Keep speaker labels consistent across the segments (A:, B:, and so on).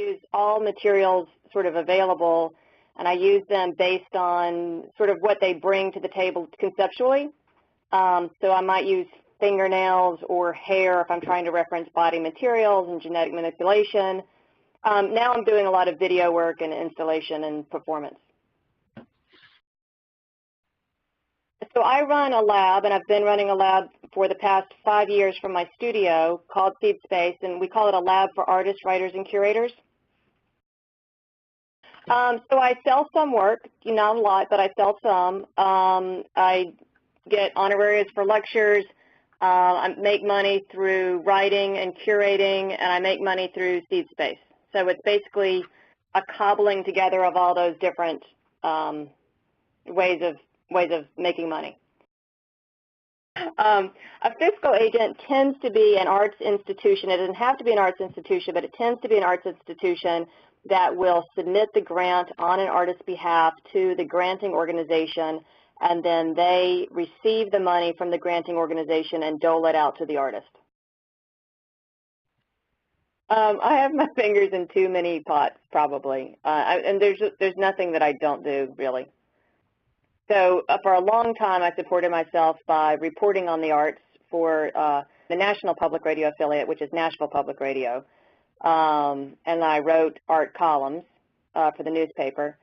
A: use all materials sort of available, and I use them based on sort of what they bring to the table conceptually. So I might use fingernails or hair if I'm trying to reference body materials and genetic manipulation. Now I'm doing a lot of video work and installation and performance. So I run a lab, and I've been running a lab for the past 5 years from my studio called Seed Space, and we call it a lab for artists, writers, and curators. So I sell some work, not a lot, but I sell some. I get honoraries for lectures. I make money through writing and curating, and I make money through Seed Space. So it's basically a cobbling together of all those different ways of making money. A fiscal agent tends to be an arts institution. It doesn't have to be an arts institution, but it tends to be an arts institution that will submit the grant on an artist's behalf to the granting organization, and then they receive the money from the granting organization and dole it out to the artist. I have my fingers in too many pots, probably, and there's nothing that I don't do, really. So for a long time, I supported myself by reporting on the arts for the National Public Radio affiliate, which is Nashville Public Radio, and I wrote art columns for the newspaper.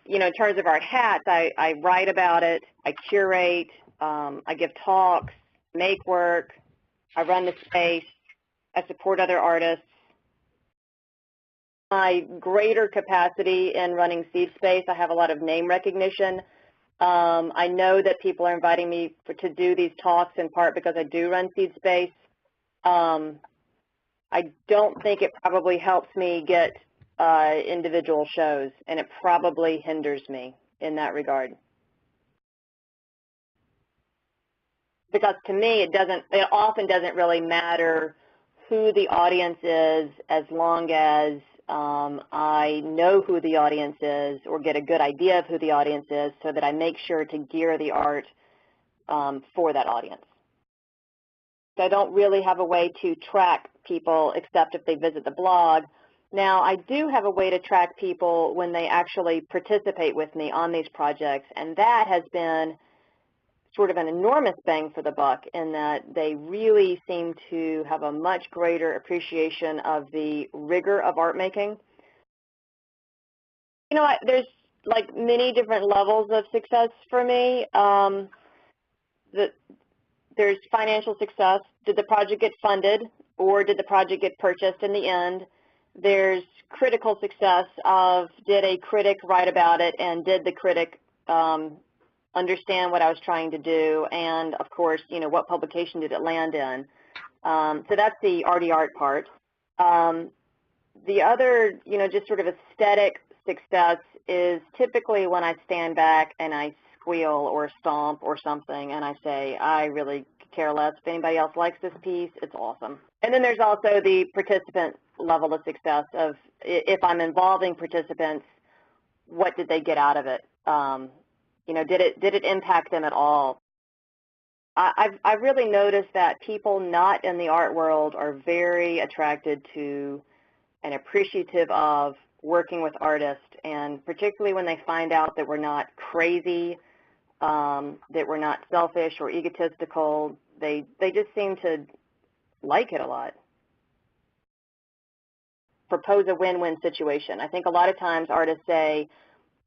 A: You know, in terms of art hats, I write about it, I curate, I give talks, make work, I run the space, I support other artists. My greater capacity in running Seed Space, I have a lot of name recognition. I know that people are inviting me to do these talks in part because I do run Seed Space. I don't think it probably helps me get individual shows, and it probably hinders me in that regard. Because to me, it often doesn't really matter who the audience is as long as I know who the audience is or get a good idea of who the audience is so that I make sure to gear the art for that audience. So I don't really have a way to track people except if they visit the blog. Now, I do have a way to track people when they actually participate with me on these projects, and that has been sort of an enormous bang for the buck in that they really seem to have a much greater appreciation of the rigor of art making. You know, there's like many different levels of success for me. There's financial success. Did the project get funded, or did the project get purchased in the end? There's critical success of, did a critic write about it, and did the critic understand what I was trying to do, and of course, you know, what publication did it land in? So that's the arty art part. The other, you know, just sort of aesthetic success is typically when I stand back and I squeal or stomp or something, and I say, I really care less if anybody else likes this piece. It's awesome. And then there's also the participant level of success of, if I'm involving participants, what did they get out of it? You know, did it impact them at all? I've really noticed that people not in the art world are very attracted to and appreciative of working with artists, and particularly when they find out that we're not crazy, that we're not selfish or egotistical, they just seem to like it a lot. Propose a win-win situation. I think a lot of times artists say,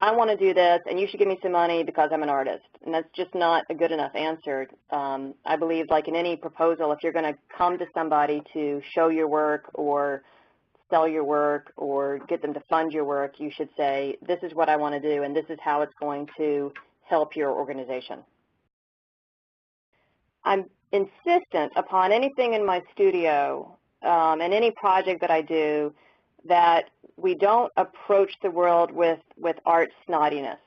A: I want to do this, and you should give me some money because I'm an artist. And that's just not a good enough answer. I believe, like in any proposal, if you're going to come to somebody to show your work or sell your work or get them to fund your work, you should say, this is what I want to do, and this is how it's going to help your organization. I'm insistent upon anything in my studio and any project that I do that we don't approach the world with art snottiness.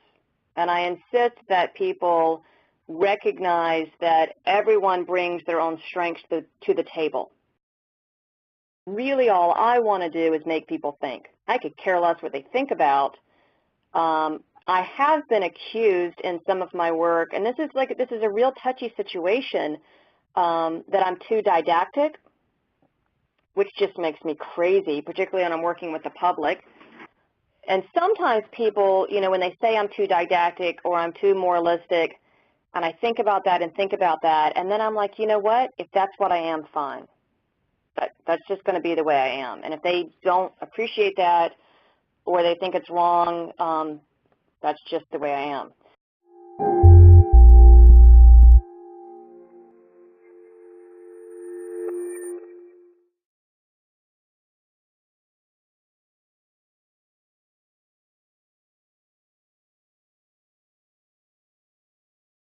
A: And I insist that people recognize that everyone brings their own strengths to the table. Really all I want to do is make people think. I could care less what they think about. I have been accused in some of my work, and this is a real touchy situation, that I'm too didactic. which just makes me crazy, particularly when I'm working with the public. And sometimes people, you know, when they say I'm too didactic or I'm too moralistic, and I think about that and think about that, and then I'm like, you know what? If that's what I am, fine. But that's just going to be the way I am. And if they don't appreciate that or they think it's wrong, that's just the way I am.